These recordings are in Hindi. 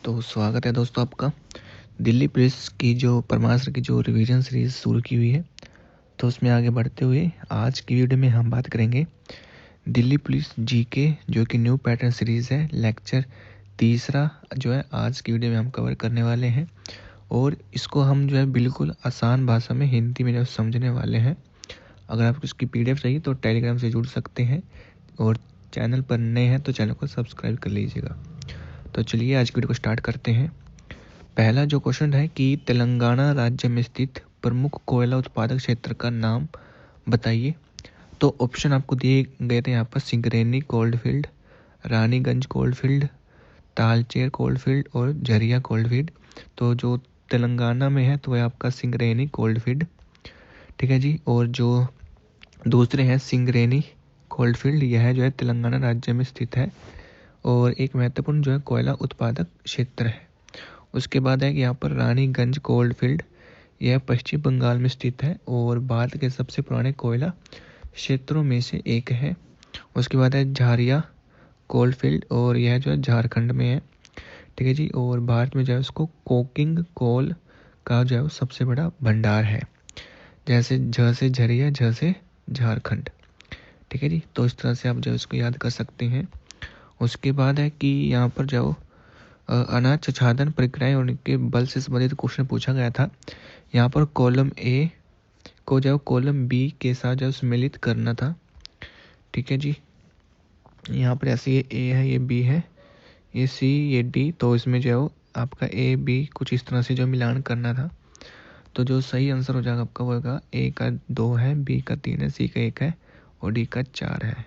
तो स्वागत है दोस्तों आपका। दिल्ली पुलिस की जो प्रमास्त्र की जो रिवीजन सीरीज़ शुरू की हुई है, तो उसमें आगे बढ़ते हुए आज की वीडियो में हम बात करेंगे दिल्ली पुलिस जीके जो कि न्यू पैटर्न सीरीज़ है। लेक्चर तीसरा जो है आज की वीडियो में हम कवर करने वाले हैं और इसको हम जो है बिल्कुल आसान भाषा में हिंदी में जो समझने वाले हैं। अगर आपको इसकी PDF चाहिए तो टेलीग्राम से जुड़ सकते हैं और चैनल पर नए हैं तो चैनल को सब्सक्राइब कर लीजिएगा। तो चलिए आज की वीडियो को स्टार्ट करते हैं। पहला जो क्वेश्चन है कि तेलंगाना राज्य में स्थित प्रमुख कोयला उत्पादक क्षेत्र का नाम बताइए। तो ऑप्शन आपको दिए गए थे यहाँ पर Singareni coalfield, Raniganj coalfield, Talcher coalfield और झरिया कोल्डफील्ड। तो जो तेलंगाना में है तो वह आपका सिंगरेनी कोल्डफील्ड, ठीक है जी। और जो दूसरे हैं सिंगरेनी कोल्डफील्ड, यह जो है तेलंगाना राज्य में स्थित है और एक महत्वपूर्ण जो है कोयला उत्पादक क्षेत्र है। उसके बाद है कि यहाँ पर रानीगंज कोल्डफील्ड, यह पश्चिम बंगाल में स्थित है और भारत के सबसे पुराने कोयला क्षेत्रों में से एक है। उसके बाद है झारिया कोल्डफील्ड और यह जो है झारखंड में है, ठीक है जी। और भारत में जो है उसको कोकिंग कोल का जो है सबसे बड़ा भंडार है, जैसे झ से झरिया, झ से झारखंड, ठीक है जी। तो इस तरह से आप जो इसको याद कर सकते हैं। उसके बाद है कि यहाँ पर जो अनाज छाछादन प्रक्रियाएं और उनके बल से संबंधित क्वेश्चन पूछा गया था। यहाँ पर कॉलम ए को जो कॉलम बी के साथ जो सम्मिलित करना था, ठीक है जी। यहाँ पर ऐसे ये ए है, ये बी है, ये सी, ये डी, तो इसमें जो है आपका ए बी कुछ इस तरह से जो मिलान करना था। तो जो सही आंसर हो जाएगा आपका वो होगा ए का 2 है, बी का 3 है, सी का 1 है और डी का 4 है।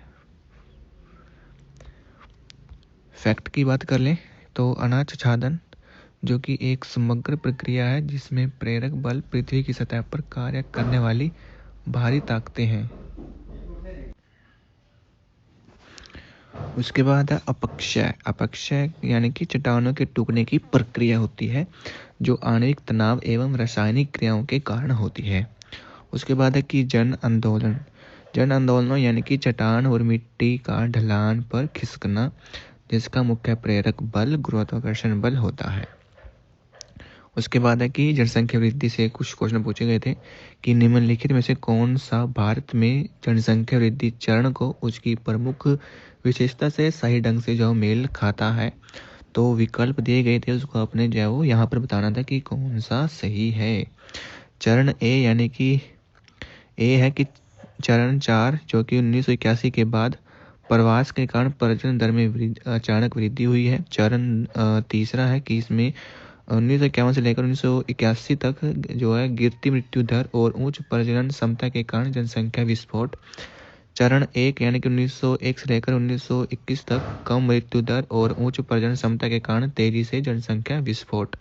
फैक्ट की बात कर लें तो अनाज छाछादन जो कि एक समग्र प्रक्रिया है जिसमें प्रेरक बल पृथ्वी की सतह पर कार्य करने वाली भारी ताकतें हैं। उसके बाद है अपक्षय। अपक्षय यानी कि चट्टानों के टूटने की प्रक्रिया होती है जो आणविक तनाव एवं रासायनिक क्रियाओं के कारण होती है। उसके बाद है कि जन आंदोलन। जन आंदोलन यानी कि चट्टान और मिट्टी का ढलान पर खिसकना जिसका मुख्य प्रेरक बल गुरुत्वाकर्षण बल होता है। उसके बाद है कि जनसंख्या वृद्धि से कुछ क्वेश्चन पूछे गए थे कि निम्नलिखित में से कौन सा भारत में जनसंख्या वृद्धि चरण को उसकी प्रमुख विशेषता से सही ढंग से जो मेल खाता है। तो विकल्प दिए गए थे, उसको आपने जो है वो यहाँ पर बताना था कि कौन सा सही है। चरण ए यानी कि ए है कि चरण 4 जो कि 1981 के बाद प्रवास के कारण प्रजनन दर में अचानक वृद्धि हुई है। चरण तीसरा है कि इसमें 1951 से लेकर 1981 तक जो है गिरती मृत्यु दर और उच्च प्रजनन क्षमता के कारण जनसंख्या विस्फोट। चरण 1 यानी कि 1901 से लेकर 1921 तक कम मृत्यु दर और उच्च प्रजनन क्षमता के कारण तेजी से जनसंख्या विस्फोट।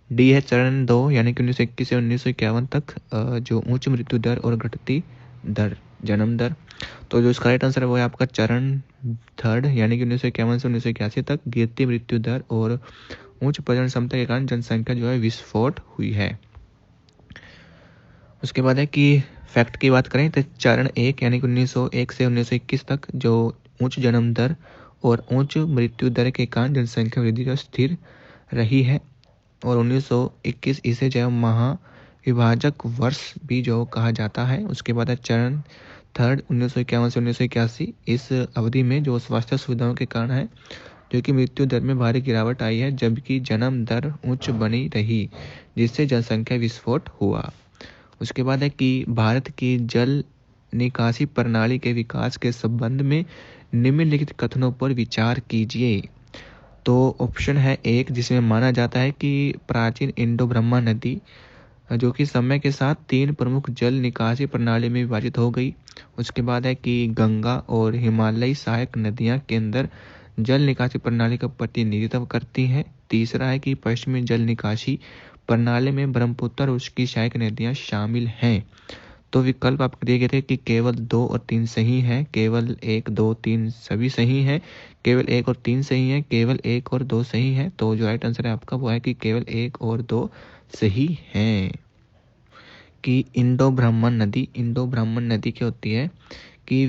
डी है चरण 2 यानी कि 1921 से 1951 तक जो उच्च मृत्यु दर और घटती दर जन्म दर। तो जो इसका राइट आंसर है वो है आपका चरण 3 यानी कि 1951 से 1981 तक गिरती मृत्यु दर और उच्च प्रजनन क्षमता के कारण जनसंख्या जो है विस्फोट हुई है। उसके बाद है कि फैक्ट की बात करें तो चरण 1 यानी कि 1901 से 1921 तक जो उच्च जन्म दर और उच्च मृत्यु दर के कारण जनसंख्या वृद्धि जो स्थिर रही है और 1921 इसे जो महाविभाजक वर्ष भी जो कहा जाता है। उसके बाद है चरण 3 1951 से 1981, इस अवधि में जो स्वास्थ्य सुविधाओं के कारण है जो कि मृत्यु दर में भारी गिरावट आई है जबकि जन्म दर उच्च बनी रही जिससे जनसंख्या विस्फोट हुआ। उसके बाद है कि भारत की जल निकासी प्रणाली के विकास के संबंध में निम्नलिखित कथनों पर विचार कीजिए। तो ऑप्शन है 1 जिसमें माना जाता है कि प्राचीन इंडो ब्रह्मा नदी जो कि समय के साथ 3 प्रमुख जल निकासी प्रणाली में विभाजित हो गई। उसके बाद है कि गंगा और हिमालयी सहायक नदियां केंद्र जल निकासी प्रणाली का प्रतिनिधित्व करती हैं। तीसरा है कि पश्चिमी जल निकासी प्रणाली में ब्रह्मपुत्र और उसकी सहायक नदियां शामिल हैं। तो विकल्प आपको दिए गए थे कि केवल 2 और 3 सही हैं, केवल 1, 2, 3 सभी सही हैं, केवल 1 और 3 सही हैं, केवल 1 और 2 सही हैं। तो जो राइट आंसर है आपका वो है कि केवल 1 और 2 सही हैं। कि इंडो ब्राह्मण नदी क्या होती है कि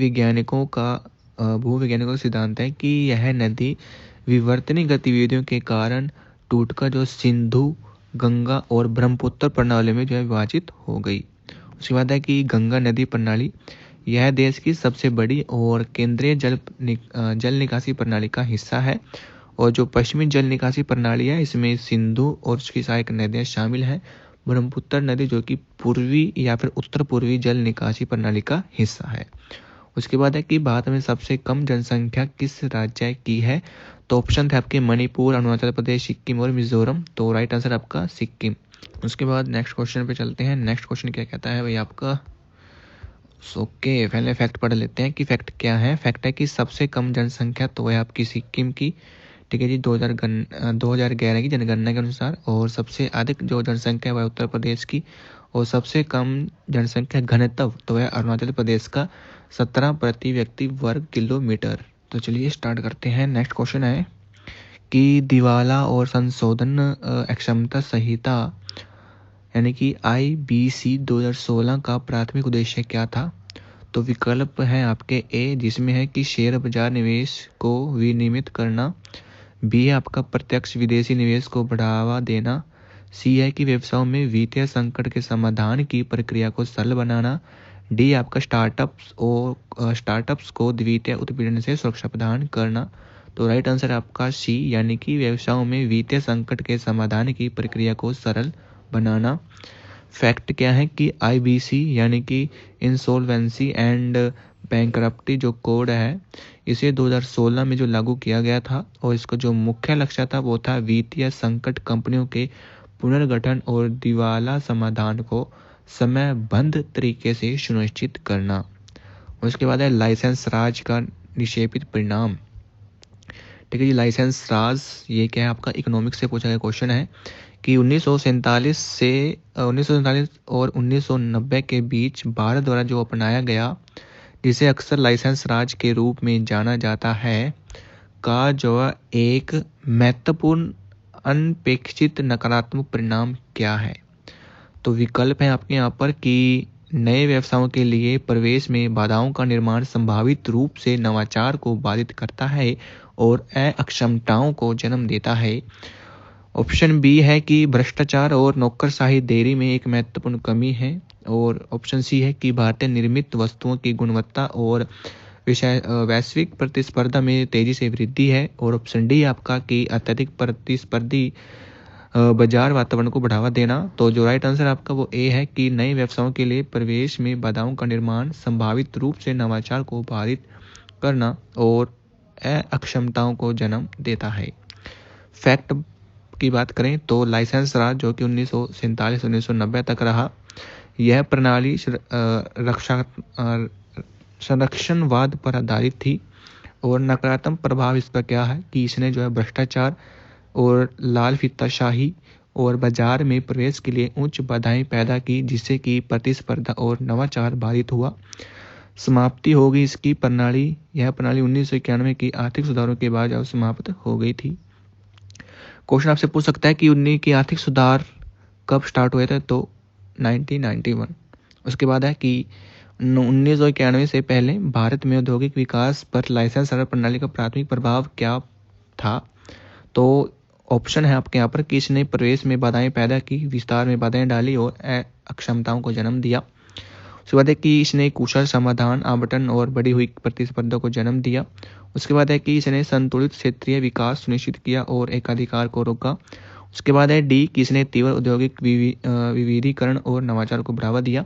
भूवैज्ञानिकों का सिद्धांत है कि यह नदी विवर्तनीय गतिविधियों के कारण टूटकर जो सिंधु, गंगा और ब्रह्मपुत्र प्रणाली में जो है विभाजित हो गई। उसके बाद है कि गंगा नदी प्रणाली, यह देश की सबसे बड़ी और केंद्रीय जल निकासी प्रणाली का हिस्सा है। और जो पश्चिमी जल निकासी प्रणाली है इसमें सिंधु और उसकी सहायक नदियाँ शामिल हैं। ब्रह्मपुत्र नदी जो कि पूर्वी या फिर उत्तर पूर्वी जल निकासी प्रणाली का हिस्सा है। उसके बाद है कि भारत में सबसे कम जनसंख्या किस राज्य की है? तो ऑप्शन थे आपके मणिपुर, अरुणाचल प्रदेश, सिक्किम और मिजोरम। तो राइट आंसर आपका सिक्किम। उसके बाद नेक्स्ट क्वेश्चन पे चलते हैं। नेक्स्ट क्वेश्चन क्या कहता है भाई आपका? ओके, पहले फैक्ट पढ़ लेते हैं कि फैक्ट क्या है। फैक्ट है कि सबसे कम जनसंख्या तो है आपकी सिक्किम की, ठीक है जी, 2011 की जनगणना के अनुसार। और सबसे अधिक जो जनसंख्या है वह उत्तर प्रदेश की। और सबसे कम जनसंख्या घनत्व तो है अरुणाचल प्रदेश का 17 प्रति व्यक्ति वर्ग किलोमीटर। तो चलिए स्टार्ट करते हैं। नेक्स्ट क्वेश्चन है कि दिवाला और संशोधन अक्षमता संहिता यानी कि IBC 2016 का प्राथमिक उद्देश्य क्या था? तो विकल्प है आपके ए, जिसमें है कि शेयर बाजार निवेश को विनियमित करना। बी है आपका प्रत्यक्ष विदेशी निवेश को बढ़ावा देना। सी है कि व्यवसायों में वित्तीय संकट के समाधान की प्रक्रिया को सरल बनाना। डी आपका स्टार्टअप्स को वित्तीय उत्पीड़न से सुरक्षा प्रदान करना। तो राइट आंसर आपका सी, यानी कि व्यवसायों में वित्तीय संकट के समाधान की प्रक्रिया को सरल बनाना। फैक्ट क्या है कि IBC यानी कि इंसॉल्वेंसी एंड बैंकरप्टी जो कोड है इसे 2016 में जो लागू किया गया था। और इसका जो मुख्य लक्ष्य था वो था वित्तीय संकट, कंपनियों के पुनर्गठन और दिवाला समाधान को समयबद्ध तरीके से सुनिश्चित करना। उसके बाद है लाइसेंस राज का निक्षेपित परिणाम। ठीक है जी, लाइसेंस राज ये क्या है आपका? इकोनॉमिक्स से पूछा गया क्वेश्चन है कि 1947 और 1990 के बीच भारत द्वारा जो अपनाया गया, जिसे अक्सर लाइसेंस राज के रूप में जाना जाता है, का जो एक महत्वपूर्ण अनपेक्षित नकारात्मक परिणाम क्या है? तो विकल्प है आपके यहाँ पर कि नए व्यवसायों के लिए प्रवेश में बाधाओं का निर्माण संभावित रूप से नवाचार को बाधित करता है और अक्षमताओं को जन्म देता है। ऑप्शन बी है कि भ्रष्टाचार और नौकरशाही देरी में एक महत्वपूर्ण कमी है। और ऑप्शन सी है कि भारतीय निर्मित वस्तुओं की गुणवत्ता और वैश्विक प्रतिस्पर्धा में तेजी से वृद्धि है। और ऑप्शन डी आपका कि अत्यधिक प्रतिस्पर्धी बाजार वातावरण को बढ़ावा देना। तो जो राइट आंसर आपका वो ए है कि नए व्यवसायों के लिए प्रवेश में बाधाओं का निर्माण संभावित रूप से नवाचार को बाधित करना और अक्षमताओं को जन्म देता है। फैक्ट की बात करें तो लाइसेंस राज जो कि 1947-1990 तक रहा, यह प्रणाली संरक्षणवाद पर आधारित थी। और नकारात्मक प्रभाव इसका क्या है कि इसने जो है भ्रष्टाचार और लाल फीताशाही और बाजार में प्रवेश के लिए उच्च बाधाएं पैदा की, जिससे कि प्रतिस्पर्धा और नवाचार बाधित हुआ। समाप्ति हो गई इसकी प्रणाली। यह प्रणाली 1991 की आर्थिक सुधारों के बाद जब समाप्त हो गई थी। क्वेश्चन आपसे पूछ सकता है कि 19 के आर्थिक सुधार कब स्टार्ट हुए थे? तो 1991। उसके बाद है कि 1991 से पहले भारत में औद्योगिक विकास पर लाइसेंस प्रणाली का प्राथमिक प्रभाव क्या था? तो ऑप्शन है आपके यहाँ पर कि इसने प्रवेश में बाधाएं पैदा की, विस्तार में बाधाएं डाली और अक्षमताओं को जन्म दिया। उसके बाद है कि इसने कुशल समाधान, आवंटन और बढ़ी हुई प्रतिस्पर्धा को जन्म दिया। उसके बाद है कि इसने संतुलित क्षेत्रीय विकास सुनिश्चित किया और एकाधिकार को रोका। उसके बाद है डी कि इसने तीव्र औद्योगिक विविधीकरण और नवाचार को बढ़ावा दिया।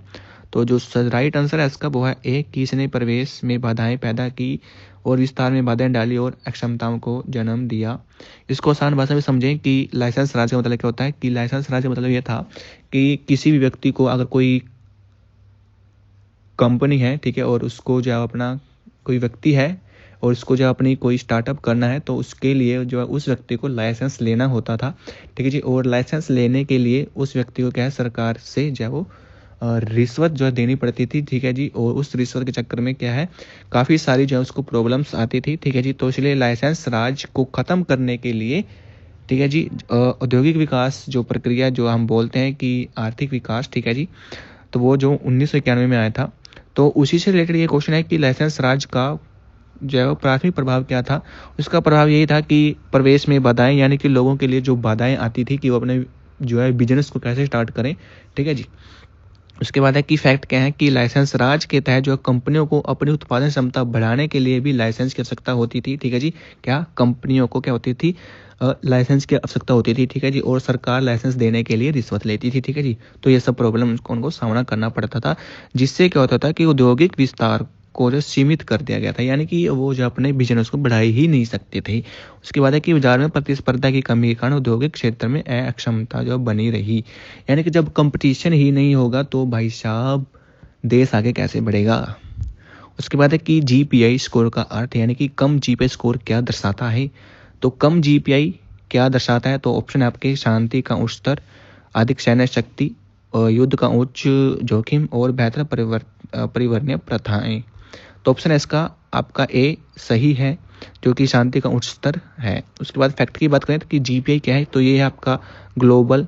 तो जो राइट आंसर है इसका वो है ए कि इसने प्रवेश में बाधाएं पैदा की और विस्तार में बाधाएं डाली और अक्षमताओं को जन्म दिया। इसको आसान भाषा में समझें कि लाइसेंस राज का मतलब क्या होता है कि लाइसेंस राज का मतलब ये था कि किसी भी व्यक्ति को अगर कोई कंपनी है, ठीक है, और उसको जो अपना कोई व्यक्ति है और उसको जो अपनी कोई स्टार्टअप करना है तो उसके लिए जो है उस व्यक्ति को लाइसेंस लेना होता था, ठीक है जी। और लाइसेंस लेने के लिए उस व्यक्ति को क्या है सरकार से जो है वो रिश्वत जो है देनी पड़ती थी, ठीक है जी। और उस रिश्वत के चक्कर में क्या है काफ़ी सारी जो है उसको प्रॉब्लम्स आती थी, ठीक है जी। तो इसलिए लाइसेंस राज को ख़त्म करने के लिए, ठीक है जी, औद्योगिक विकास जो प्रक्रिया जो हम बोलते हैं कि आर्थिक विकास, ठीक है जी, तो वो जो 1991 में आया था। तो उसी से रिलेटेड ये क्वेश्चन है कि लाइसेंस राज का जो है वो प्राथमिक प्रभाव क्या था, उसका प्रभाव यही था कि प्रवेश में बाधाएं, यानी कि लोगों के लिए जो बाधाएं आती थी कि वो अपने जो है बिजनेस को कैसे स्टार्ट करें। ठीक है जी। उसके बाद है कि फैक्ट क्या है कि लाइसेंस राज के तहत जो कंपनियों को अपनी उत्पादन क्षमता बढ़ाने के लिए भी लाइसेंस की आवश्यकता होती थी। ठीक है जी। क्या कंपनियों को क्या होती थी, लाइसेंस की आवश्यकता होती थी। ठीक है जी। और सरकार लाइसेंस देने के लिए रिश्वत लेती थी। ठीक है जी। तो ये सब प्रॉब्लम उनको सामना करना पड़ता था, जिससे क्या होता था कि औद्योगिक विस्तार को जो सीमित कर दिया गया था, यानी कि वो जो अपने बिजनेस को बढ़ा ही नहीं सकते थे। उसके बाद है कि बाजार में प्रतिस्पर्धा की कमी के कारण औद्योगिक क्षेत्र में अक्षमता जो बनी रही, यानी कि जब कंपटीशन ही नहीं होगा तो भाई साहब देश आगे कैसे बढ़ेगा। उसके बाद है कि जीपीआई स्कोर का अर्थ, यानी कि कम जीपीआई स्कोर क्या दर्शाता है। तो कम जीपीआई क्या दर्शाता है, तो ऑप्शन है आपके शांति का उच्च स्तर, अधिक सैन्य शक्ति, युद्ध का उच्च जोखिम और बेहतर परिवर्तनीय प्रथाएं। तो ऑप्शन है इसका आपका ए सही है, जो कि शांति का उच्च स्तर है। उसके बाद फैक्ट की बात करें तो कि जीपीआई क्या है, तो ये है आपका ग्लोबल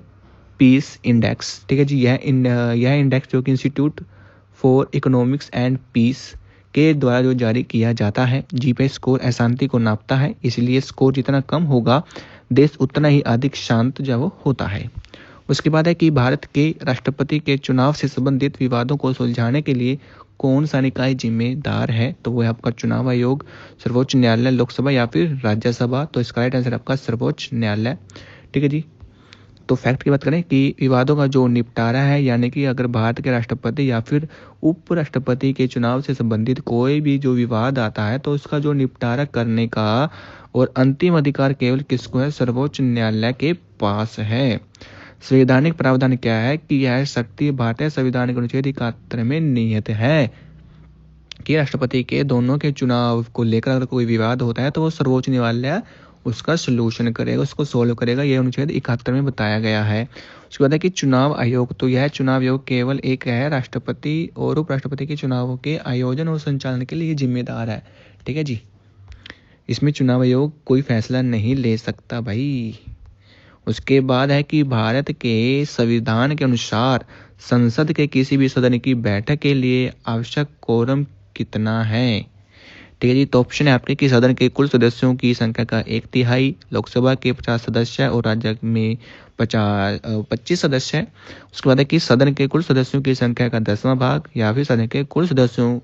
पीस इंडेक्स। ठीक है जी। यह इंडेक्स जो कि institute for economics and peace के द्वारा जो जारी किया जाता है। जीपीआई स्कोर अशांति को नापता है, इसलिए स्कोर जितना कम होगा देश उतना ही अधिक शांत जो वो होता है। उसके बाद है कि भारत के राष्ट्रपति के चुनाव से संबंधित विवादों को सुलझाने के लिए कौन सा निकाय जिम्मेदार है, तो वो है आपका चुनाव आयोग, सर्वोच्च न्यायालय, लोकसभा या फिर राज्यसभा। तो इसका राइट आंसर आपका सर्वोच्च न्यायालय। ठीक है जी। तो फैक्ट की बात करें कि विवादों का जो निपटारा है, यानी कि अगर भारत के राष्ट्रपति या फिर उपराष्ट्रपति के चुनाव से संबंधित कोई भी जो विवाद आता है, तो उसका जो निपटारा करने का और अंतिम अधिकार केवल किसको है, सर्वोच्च न्यायालय के पास है। संवैधानिक प्रावधान क्या है कि यह शक्ति भारतीय संविधान के अनुच्छेद 71 में निहित है कि राष्ट्रपति के दोनों के चुनाव को लेकर अगर कोई विवाद होता है तो वो सर्वोच्च न्यायालय उसका सोल्यूशन करेगा, उसको सोल्व करेगा। यह अनुच्छेद 71 में बताया गया है। उसके बाद है कि चुनाव आयोग, तो यह चुनाव आयोग केवल एक है, राष्ट्रपति और उपराष्ट्रपति के चुनावों के आयोजन और संचालन के लिए जिम्मेदार है। ठीक है जी। इसमें चुनाव आयोग कोई फैसला नहीं ले सकता भाई। उसके बाद है कि भारत के संविधान के अनुसार संसद के किसी भी सदन की बैठक के लिए आवश्यक कोरम कितना है। ठीक है जी। तो ऑप्शन है आपके कि सदन के कुल सदस्यों की संख्या का 1/3, लोकसभा के 50 सदस्य और राज्य में 25 सदस्य है। उसके बाद है कि सदन के कुल सदस्यों की संख्या का 10वां भाग, या फिर सदन के कुल सदस्यों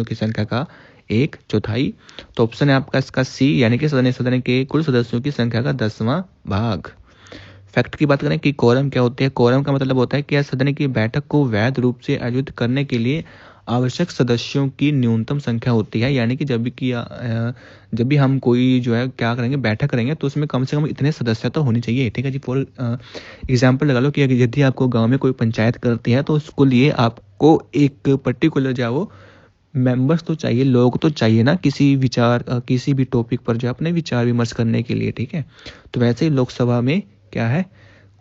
की संख्या का 1/4। तो ऑप्शन है आपका इसका सी, यानी कि सदन के कुल सदस्यों की संख्या का 10वां भाग। फैक्ट की बात करें कि कोरम क्या होते हैं, कोरम का मतलब होता है कि सदन की बैठक को वैध रूप से आयोजित करने के लिए आवश्यक सदस्यों की न्यूनतम संख्या होती है। यानी कि जब भी हम कोई जो है क्या करेंगे, बैठक करेंगे, तो उसमें कम से कम इतने सदस्य तो होनी चाहिए। ठीक है जी। फॉर एग्जाम्पल लगा लो कि यदि आपको गांव में कोई पंचायत करती है, तो उसको लिए आपको एक पर्टिकुलर जो वो मेंबर्स तो चाहिए, लोग तो चाहिए ना, किसी भी टॉपिक पर जो अपने विचार विमर्श करने के लिए। ठीक है। तो वैसे ही लोकसभा में क्या है,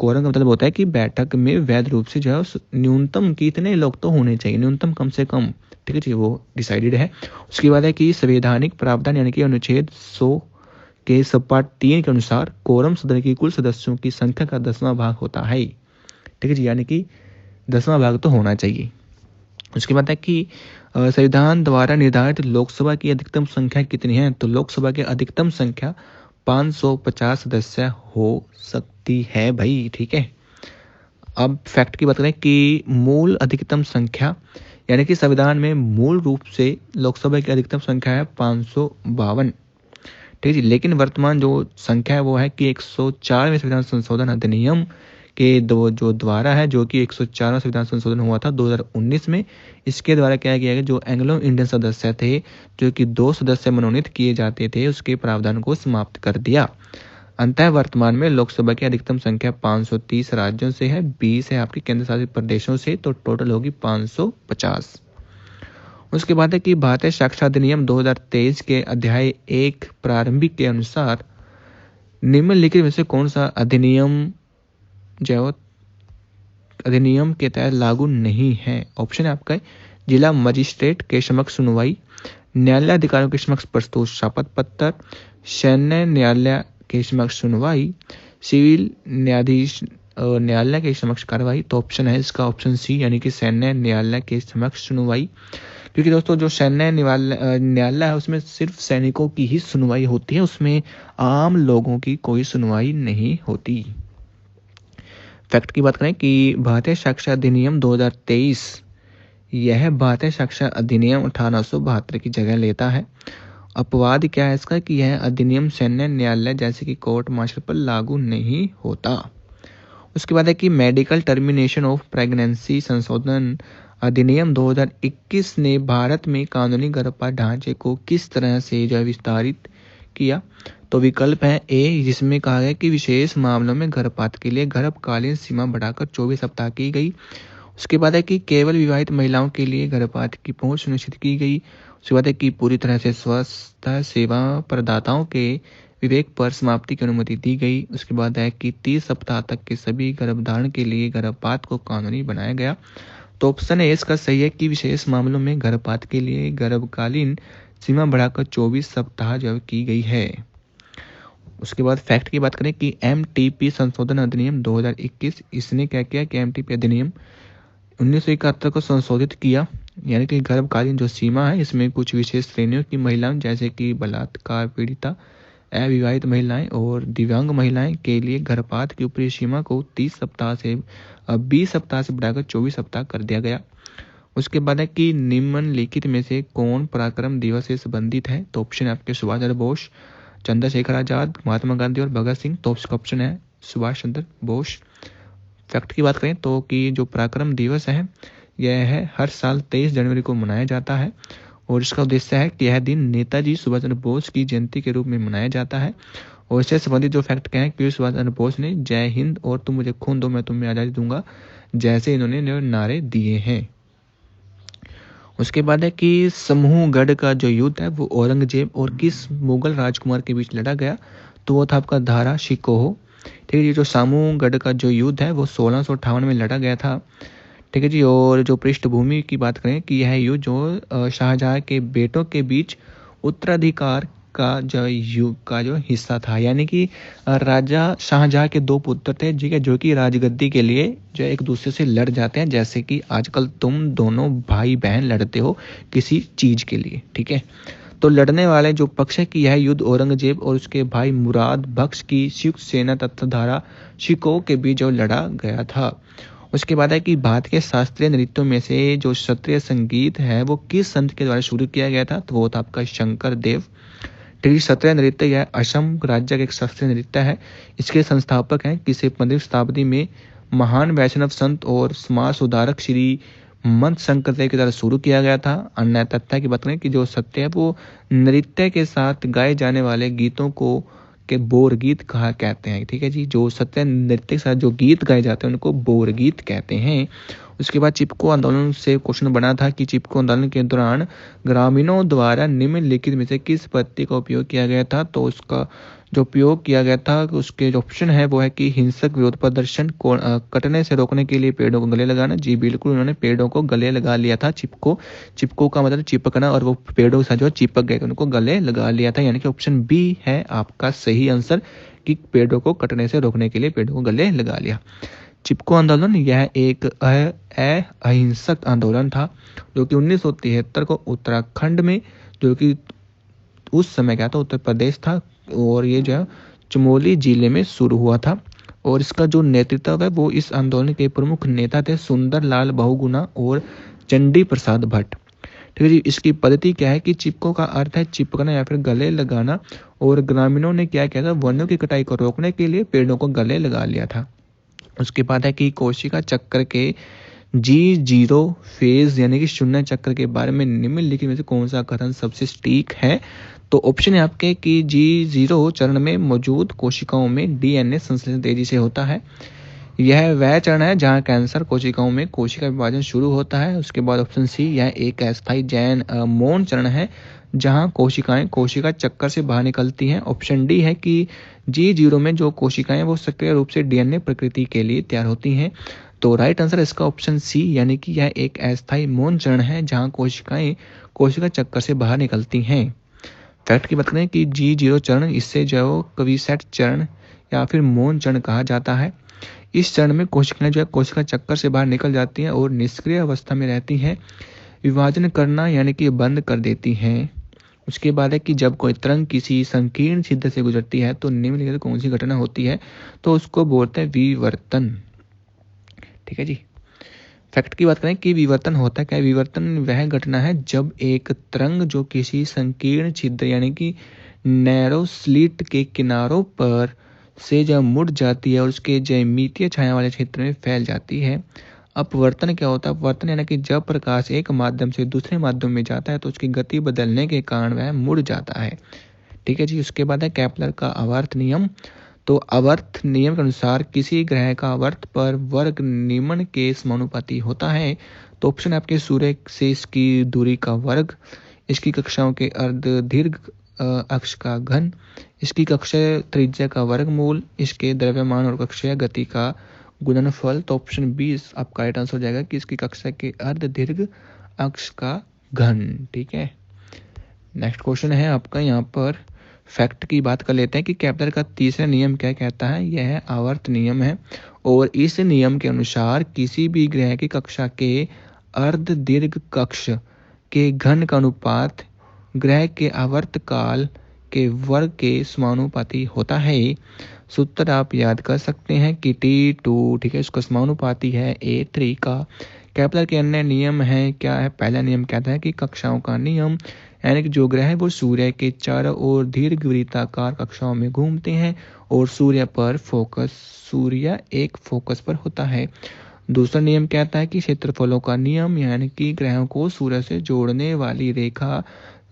कोरम का मतलब होता है कि बैठक में वैध रूप से जो है न्यूनतम कितने लोग तो होने चाहिए, न्यूनतम कम से कम। ठीक है जी। वो डिसाइडेड है। उसके बाद है कि संवैधानिक प्रावधान, यानी कि अनुच्छेद 100 के सबपार्ट 3 के अनुसार कोरम सदन की कुल सदस्यों की संख्या का 10वां भाग होता है। ठीक है जी। यानी कि 10वां भाग तो होना चाहिए। उसके बाद है कि संविधान द्वारा निर्धारित लोकसभा की अधिकतम संख्या कितनी है, तो लोकसभा की अधिकतम संख्या 550 सदस्य हो सकती है भाई। ठीक है। अब फैक्ट की बात करें कि मूल अधिकतम संख्या, यानी कि संविधान में मूल रूप से लोकसभा की अधिकतम संख्या है 552। ठीक है जी। लेकिन वर्तमान जो संख्या है वो है कि 104वें संविधान संशोधन अधिनियम के जो द्वारा है, जो कि 104वां संविधान संशोधन हुआ था 2019 में। इसके द्वारा क्या किया गया, जो एंग्लो इंडियन सदस्य थे, जो कि 2 सदस्य मनोनीत किए जाते थे, उसके प्रावधान को समाप्त कर दिया। अंततः वर्तमान में लोकसभा की अधिकतम संख्या 530 राज्यों से है, 20 है आपके केंद्र शासित प्रदेशों से, तो टोटल होगी 550। उसके बाद है कि भारतीय साक्षरता अधिनियम 2023 के अध्याय 1 प्रारंभिक के अनुसार निम्नलिखित में से कौन सा अधिनियम अधिनियम के तहत लागू नहीं है। ऑप्शन है आपका जिला मजिस्ट्रेट के समक्ष सुनवाई, न्यायालय अधिकारियों के समक्ष प्रस्तुत शपथ पत्र, सैन्य न्यायालय के समक्ष सुनवाई, सिविल न्यायाधीश न्यायालय के समक्ष कार्रवाई। तो ऑप्शन है इसका ऑप्शन सी, यानी कि सैन्य न्यायालय के समक्ष सुनवाई। क्योंकि दोस्तों जो सैन्य न्यायालय है उसमें सिर्फ सैनिकों की ही सुनवाई होती है, उसमें आम लोगों की कोई सुनवाई नहीं होती। फैक्ट की बात करें कि भारतीय साक्षरता अधिनियम 2023, यह भारतीय साक्षरता अधिनियम 1872 की जगह लेता है। अपवाद क्या है इसका कि यह अधिनियम सैन्य न्यायालय जैसे कि कोर्ट मार्शल पर लागू नहीं होता। उसके बाद है कि मेडिकल टर्मिनेशन ऑफ प्रेगनेंसी संशोधन अधिनियम 2021 ने भारत में कानूनी गर्भपात ढांचे को किस तरह से जो विस्तारित किया। तो विकल्प है ए, जिसमें कहा गया कि विशेष मामलों में गर्भपात के लिए गर्भकालीन सीमा बढ़ाकर 24 सप्ताह की गई। उसके बाद है कि केवल विवाहित महिलाओं के लिए गर्भपात की पहुंच सुनिश्चित की गई। उसके बाद है कि पूरी तरह से स्वास्थ्य सेवा प्रदाताओं के विवेक पर समाप्ति की अनुमति दी गई। उसके बाद है कि 30 सप्ताह तक के सभी गर्भधारण के लिए गर्भपात को कानूनी बनाया गया। तो ऑप्शन ए इसका सही है कि विशेष मामलों में गर्भपात के लिए गर्भकालीन सीमा बढ़ाकर 24 सप्ताह जो की गई है। उसके बाद फैक्ट की बात करें कि एमटीपी संशोधन अधिनियम 2021, इसने क्या किया कि एमटीपी अधिनियम 1971 को संशोधित किया, यानी कि गर्भकालीन जो सीमा है इसमें कुछ विशेष श्रेणियों की महिलाएं जैसे कि बलात्कार पीड़िता, अविवाहित महिलाएं और दिव्यांग महिलाएं के लिए गर्भपात की ऊपरी सीमा को 30 सप्ताह से 20 सप्ताह से बढ़ाकर 24 सप्ताह कर दिया गया। उसके बाद है कि निम्नलिखित में से कौन पराक्रम दिवस से संबंधित है। तो ऑप्शन है आपके सुभाष चंद्र बोस, चंद्रशेखर आजाद, महात्मा गांधी और भगत सिंह। तो उसका ऑप्शन है सुभाष चंद्र बोस। फैक्ट की बात करें तो कि जो पराक्रम दिवस है यह है हर साल 23 जनवरी को मनाया जाता है और इसका उद्देश्य है कि यह दिन नेताजी सुभाष चंद्र बोस की जयंती के रूप में मनाया जाता है। और इससे संबंधित जो फैक्ट क्या है कि सुभाष चंद्र बोस ने जय हिंद और तुम मुझे खून दो मैं तुम्हें आज़ादी दूंगा जैसे इन्होंने नारे दिए हैं। उसके बाद है कि समूहगढ़ का जो युद्ध है वो औरंगजेब और किस मुगल राजकुमार के बीच लड़ा गया। तो वो था आपका दारा शिकोह। ठीक है जी। जो समूहगढ़ का जो युद्ध है वो 1658 में लड़ा गया था। ठीक है जी। और जो पृष्ठभूमि की बात करें कि यह युद्ध जो शाहजहां के बेटों के बीच उत्तराधिकार का जो हिस्सा था, यानी कि राजा शाहजहां के 2 पुत्र थे ठीक है, जो कि राजगद्दी के लिए जो एक दूसरे से लड़ जाते हैं, जैसे कि आजकल तुम दोनों भाई बहन लड़ते हो किसी चीज के लिए। ठीक है। तो लड़ने वाले जो पक्ष है कि यह युद्ध औरंगजेब और उसके भाई मुराद बख्श की संयुक्त सेना तथा दारा शिकोह के बीच जो लड़ा गया था। उसके बाद है कि भारत के शास्त्रीय नृत्यों में से जो शास्त्रीय संगीत है वो किस संत के द्वारा शुरू किया गया था। तो वो था आपका शंकर देव। शास्त्रीय नृत्य यह असम राज्य का एक शास्त्रीय नृत्य है। इसके संस्थापक हैं किसे 15वीं शताब्दी में महान वैष्णव संत और समाज सुधारक श्री मंत शंकर देव के द्वारा शुरू किया गया था। अन्य तथ्य की बात करें कि जो सत्य है वो नृत्य के साथ गाए जाने वाले गीतों को के बोर गीत कहा कहते हैं। ठीक है जी। जो सत्य नृत्य के साथ जो गीत गाए जाते हैं उनको बोर गीत कहते हैं। उसके बाद चिपको आंदोलन से क्वेश्चन बना था कि चिपको आंदोलन के दौरान ग्रामीणों द्वारा निम्नलिखित में से किस पद्धति का उपयोग किया गया था। तो उसका जो उपयोग किया गया था उसके जो ऑप्शन है वो है कि हिंसक विरोध प्रदर्शन को कटने से रोकने के लिए पेड़ों को गले लगाना। जी बिल्कुल, उन्होंने पेड़ों को गले लगा लिया था। चिपको का मतलब चिपकना और वो पेड़ों के साथ जो चिपक गए उनको गले लगा लिया था, यानी कि ऑप्शन बी है आपका सही आंसर कि पेड़ों को कटने से रोकने के लिए पेड़ों को गले लगा लिया। चिपको आंदोलन यह एक अहिंसक आंदोलन था जो कि 1973 को उत्तराखंड में, जो कि उस समय क्या था उत्तर प्रदेश था, और ये जो है चमोली जिले में शुरू हुआ था। और इसका जो नेतृत्व है वो इस आंदोलन के प्रमुख नेता थे सुंदर लाल बहुगुणा और चंडी प्रसाद भट्ट। ठीक है जी। इसकी पद्धति क्या है कि चिपको का अर्थ है चिपकना या फिर गले लगाना, और ग्रामीणों ने क्या किया था वनों की कटाई को रोकने के लिए पेड़ों को गले लगा लिया था। उसके बाद है कि कोशिका चक्र के G0 फेज यानी कि शून्य चक्र के बारे में निम्नलिखित में से कौन सा कथन सबसे सटीक है। तो ऑप्शन है आपके कि G0 चरण में मौजूद कोशिकाओं में डीएनए संश्लेषण तेजी से होता है। यह वह चरण है जहां कैंसर कोशिकाओं में कोशिका विभाजन शुरू होता है। उसके बाद ऑप्शन सी, यह एक अस्थायी जैन मौन चरण है जहां कोशिकाएं कोशिका चक्कर से बाहर निकलती हैं। ऑप्शन डी है कि G0 में जो कोशिकाएं वो सक्रिय रूप से डीएनए प्रकृति के लिए तैयार होती हैं। तो राइट आंसर इसका ऑप्शन सी, यानी कि यह एक अस्थायी मौन चरण है जहां कोशिकाएं कोशिका चक्कर से बाहर निकलती हैं। फैक्ट की बात करें कि G0 चरण, इससे जो क्विसेट चरण या फिर मौन चरण कहा जाता है। इस चरण में कोशिकाएं जो है कोशिका चक्कर से बाहर निकल जाती हैं और निष्क्रिय अवस्था में रहती हैं। विभाजन करना यानी कि बंद कर देती हैं। उसके बाद है कि जब कोई तरंग किसी संकीर्ण छिद्र से गुजरती है तो निम्नलिखित कौन सी घटना होती है, तो उसको बोलते हैं विवर्तन। ठीक है जी। फैक्ट की बात करें कि विवर्तन होता क्या है। विवर्तन वह घटना है जब एक तरंग जो किसी संकीर्ण छिद्र यानी कि नैरो स्लिट के किनारों पर से जब मुड़ जाती है और उसके ज्यामितीय छाया वाले क्षेत्र में फैल जाती है। अपवर्तन क्या होता है। अपवर्तन यानी कि जब प्रकाश एक माध्यम से दूसरे माध्यम में जाता है तो उसकी गति बदलने के कारण वह मुड़ जाता है। ठीक है जी। उसके बाद है केपलर का आवर्त नियम। तो आवर्त नियम के अनुसार किसी ग्रह का आवर्त पर वर्ग निम्न के समानुपाती होता है। तो ऑप्शन है आपके सूर्य से इसकी दूरी का वर्ग, इसकी कक्षाओं के अर्ध दीर्घ अक्ष का घन, इसकी कक्षीय त्रिज्या का वर्गमूल, इसके द्रव्यमान और कक्षीय गति का गुणनफल। तो ऑप्शन बी आपका राइट आंसर हो जाएगा कि इसकी कक्षा के अर्ध दीर्घ अक्ष का घन। ठीक है। नेक्स्ट क्वेश्चन है आपका यहाँ पर फैक्ट की बात कर लेते हैं कि केपलर का तीसरा नियम क्या कहता है। यह आवर्त नियम है और इस नियम के अनुसार किसी भी ग्रह की कक्षा के अर्ध दीर्घ कक्ष के घन का अनुपात ग्रह के आवर्त काल के वर्ग के समानुपाती होता है। सूत्र आप याद कर सकते हैं कि T2 ठीक है इसका समानुपाती है A3 का। केपलर के अन्य नियम है क्या है। पहला नियम कहता है कि कक्षाओं का नियम यानी कि जो ग्रह है वो सूर्य के चारों ओर दीर्घवृत्ताकार कक्षाओं में घूमते हैं और सूर्य एक फोकस पर होता है। दूसरा नियम कहता है कि क्षेत्रफलों का नियम यानी कि ग्रहों को सूर्य से जोड़ने वाली रेखा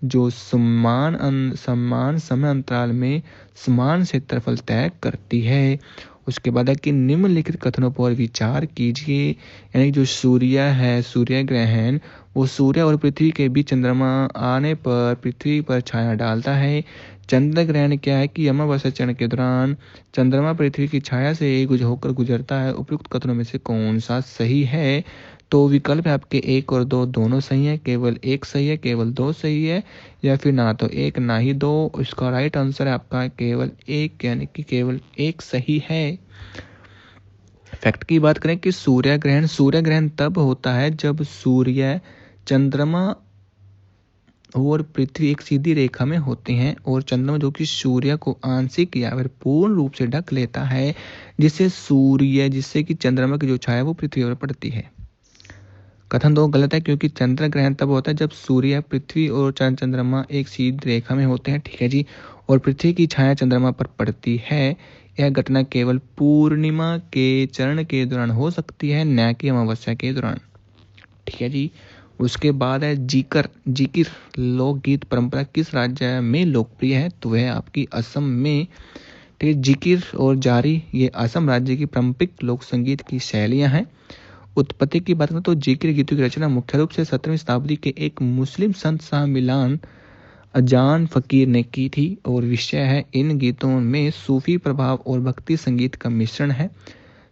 जो समान समय अंतराल में समान क्षेत्रफल तय करती है। उसके बाद है कि निम्नलिखित कथनों पर विचार कीजिए। यानी जो सूर्य है सूर्य ग्रहण वो सूर्य और पृथ्वी के बीच चंद्रमा आने पर पृथ्वी पर छाया डालता है। चंद्र ग्रहण क्या है कि अमावस्या चरण के दौरान चंद्रमा पृथ्वी की छाया से होकर गुजरता है। उपयुक्त कथनों में से कौन सा सही है। तो विकल्प है आपके 1 और 2 दोनों सही है, केवल 1 सही है, केवल 2 सही है, या फिर ना तो 1 ना ही 2। इसका राइट आंसर है आपका केवल 1 यानी कि केवल 1 सही है। फैक्ट की बात करें कि सूर्य ग्रहण तब होता है जब सूर्य चंद्रमा और पृथ्वी एक सीधी रेखा में होते हैं और चंद्रमा जो कि सूर्य को आंशिक या फिर पूर्ण रूप से ढक लेता है जिससे कि चंद्रमा की जो छाया वो पृथ्वी पर पड़ती है। कथन 2 गलत है क्योंकि चंद्र ग्रहण तब होता है जब सूर्य पृथ्वी और चंद्रमा एक सीधी रेखा में होते हैं। ठीक है जी। और पृथ्वी की छाया चंद्रमा पर पड़ती है। यह घटना केवल पूर्णिमा के चरण के दौरान हो सकती है, न कि अमावस्या के दौरान। ठीक है जी। उसके बाद है जिकिर लोकगीत परंपरा किस राज्य में लोकप्रिय है। तो वह आपकी असम में। ठीक है। जिकिर और जारी ये असम राज्य की पारंपरिक लोक संगीत की शैलियां हैं। उत्पत्ति की बात करें तो जिकिर गीतों की रचना मुख्य रूप से 17वीं शताब्दी के एक मुस्लिम संत शाह मिलान अजान फकीर ने की थी और विषय है इन गीतों में सूफी प्रभाव और भक्ति संगीत का मिश्रण है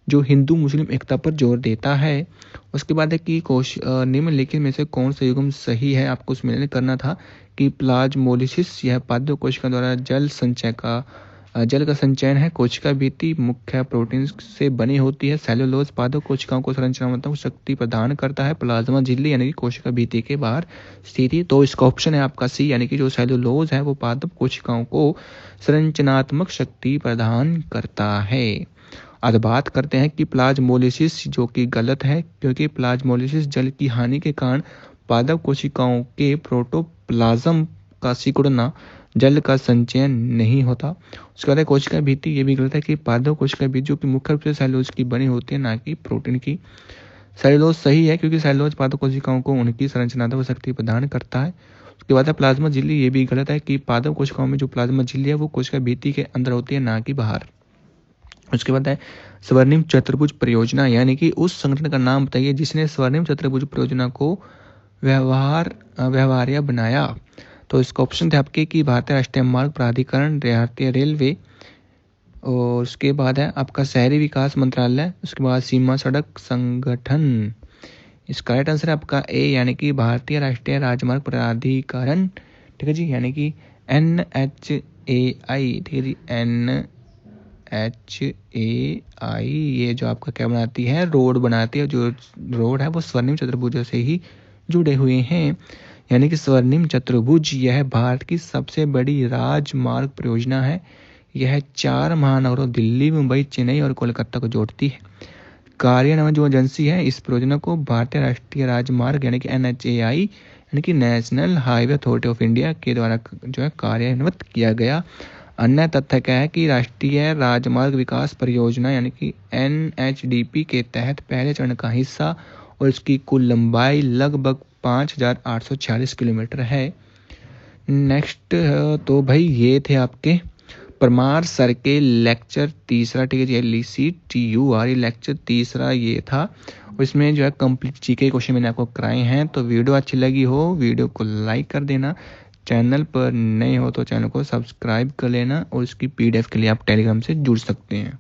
जो हिंदू मुस्लिम एकता पर जोर देता है। उसके बाद है कि निम्नलिखित में से कौन सा युग्म सही है। आपको उसमें करना था कि प्लाज्मोलिसिस यह पादप कोशिका द्वारा जल का संचयन है। कोशिका भित्ति मुख्य प्रोटीन से बनी होती है। सेलुलोज पादप कोशिकाओं को संरचनात्मक शक्ति प्रदान करता है। प्लाज्मा झिल्ली यानी कि कोशिका भित्ति के बाहर स्थित है। तो इसका ऑप्शन है आपका सी यानी कि जो सेलुलोज है वो पादप कोशिकाओं को संरचनात्मक शक्ति प्रदान करता है। आज बात करते हैं कि प्लाज्मोलिसिस जो कि गलत है क्योंकि प्लाज्मोलिसिस जल की हानि के कारण पादप कोशिकाओं के प्रोटोप्लाज्म का सिकुड़ना जल का संचयन नहीं होता। उसके बाद कोशिका भित्ति ये भी गलत है कि पादप कोशिका भित्ति जो कि मुख्य रूप से सेलुलोज की बनी होती है ना कि प्रोटीन की। सेलुलोज सही है क्योंकि सेलुलोज पादप कोशिकाओं को उनकी संरचनात्मक शक्ति प्रदान करता है। उसके बाद प्लाज्मा झिल्ली ये भी गलत है कि पादप कोशिकाओं में जो प्लाज्मा झिल्ली है वो कोशिका भित्ति के अंदर होती है ना कि बाहर। उसके बाद है स्वर्णिम चतुर्भुज परियोजना यानी कि उस संगठन का नाम बताइए जिसने स्वर्णिम चतुर्भुज परियोजना को व्यवहार्य बनाया। तो इसका ऑप्शन थे आपके कि भारतीय राष्ट्रीय मार्ग प्राधिकरण, भारतीय रेलवे, और उसके बाद है आपका शहरी विकास मंत्रालय, उसके बाद सीमा सड़क संगठन। इसका राइट आंसर है आपका ए यानी कि भारतीय राष्ट्रीय राजमार्ग प्राधिकरण। ठीक है जी। यानी कि NHAI। ठीक है जी। NHAI ये जो आपका क्या बनाती है रोड बनाती है। जो रोड है वो स्वर्णिम चतुर्भुज से ही जुड़े हुए हैं, यानी कि स्वर्णिम चतुर्भुज। यह भारत की सबसे बड़ी राजमार्ग परियोजना है। यह 4 महानगरों दिल्ली, मुंबई, चेन्नई और कोलकाता को जोड़ती है। कार्यान्वयन जो एजेंसी है इस परियोजना को भारतीय राष्ट्रीय राजमार्ग यानी कि NHAI यानी कि national highway authority of India के द्वारा जो है कार्यान्वित किया गया। अन्य तथ्य क्या है कि राष्ट्रीय राजमार्ग विकास परियोजना यानी कि NHDP के तहत पहले चरण का हिस्सा और इसकी कुल लंबाई लगभग 5,846 किलोमीटर है। नेक्स्ट तो भाई ये थे आपके परमार सर के लेक्चर तीसरा, ठीक है, LECTUR लेक्चर तीसरा ये था। और इसमें जो है कंप्लीट जीके क्वेश्चन मैंने आपको कराए हैं। तो वीडियो अच्छी लगी हो वीडियो को लाइक कर देना, चैनल पर नए हो तो चैनल को सब्सक्राइब कर लेना और इसकी PDF के लिए आप टेलीग्राम से जुड़ सकते हैं।